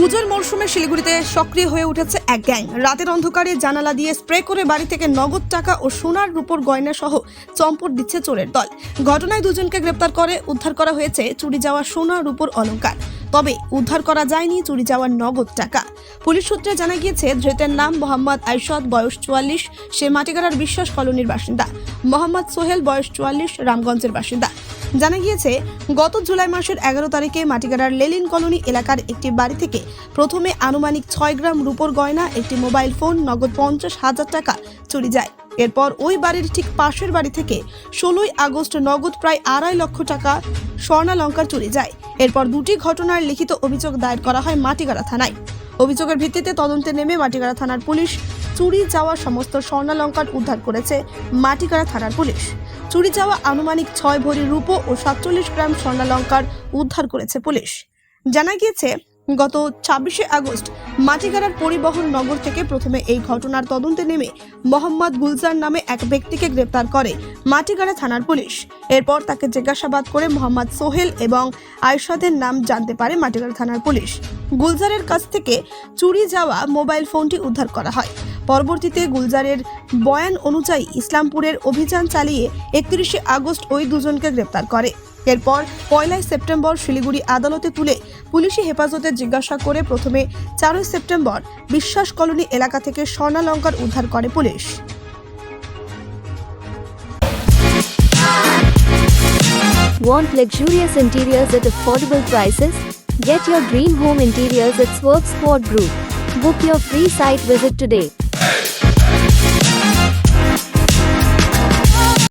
পুজোর মরশুমে শিলিগুড়িতে সক্রিয় হয়ে উঠেছে এক গ্যাং। রাতের অন্ধকারে জানালা দিয়ে স্প্রে করে বাড়ি থেকে নগদ টাকা ও সোনার রূপোর গয়না সহ চম্পট দিচ্ছে চোরের দল। ঘটনায় দুজনকে গ্রেপ্তার করে উদ্ধার করা হয়েছে চুরি যাওয়া সোনা রূপোর অলংকার। তবে উদ্ধার করা যায়নি চুরি যাওয়া নগদ টাকা। পুলিশ সূত্রে জানা গিয়েছে, ধৃতের নাম মোহাম্মদ আইশাদ, বয়স 44, সে মাটিগাড়ার বিশ্বাস কলোনির বাসিন্দা। মোহাম্মদ সোহেল, বয়স 44, রামগঞ্জের বাসিন্দা। জানা গিয়েছে, গত জুলাই মাসের 11 তারিখে মাটিগাড়ার লেলিন কলোনি এলাকার একটি বাড়ি থেকে প্রথমে আনুমানিক 6 গ্রাম রূপোর গয়না, একটি মোবাইল ফোন, নগদ 50,000 টাকা চুরি যায়। এরপর ওই বাড়ির ঠিক পাশের বাড়ি থেকে 16 আগস্ট নগদ প্রায় 2.5 লক্ষ টাকা স্বর্ণালংকার চুরি যায়। এরপর দুটি ঘটনার লিখিত অভিযোগ দায়ের করা হয় মাটিগাড়া থানায়। অভিযোগের ভিত্তিতে তদন্তে নেমে মাটিগাড়া থানার পুলিশ চুরি যাওয়া সমস্ত স্বর্ণালংকার উদ্ধার করেছে। মাটিগাড়া থানার পুলিশ চুরি যাওয়া আনুমানিক 6 ভরি রূপো ও 47 গ্রাম স্বর্ণালংকার উদ্ধার করেছে পুলিশ। জানা গিয়েছে, গত 26 আগস্ট মাটিগাড়ার পরিবহন নগর থেকে প্রথমে এই ঘটনার তদন্তে নেমে মোহাম্মদ গুলজার নামে এক ব্যক্তিকে গ্রেপ্তার করে মাটিগাড়া থানার পুলিশ। এরপর তাকে জিজ্ঞাসাবাদ করে মোহাম্মদ সোহেল এবং আয়শাদের নাম জানতে পারে মাটিগাড়া থানার পুলিশ। গুলজারের কাছ থেকে চুরি যাওয়া মোবাইল ফোনটি উদ্ধার করা হয়। পরবর্তীতে গুলজারের বয়ান অনুযায়ী ইসলামপুরের অভিযান চালিয়ে 31 আগস্ট ওই দুজনকে গ্রেপ্তার করে। এরপর 1 সেপ্টেম্বর শিলিগুড়ি আদালতে তুলে পুলিশি হেফাজতে জিজ্ঞাসা করে প্রথমে 4 সেপ্টেম্বর বিশ্বাস কলোনি এলাকা থেকে স্বর্ণালংকার উদ্ধার করে police. Want luxurious interiors at affordable prices? Get your dream home interiors at Swerve Sport Group. Book your free site visit today.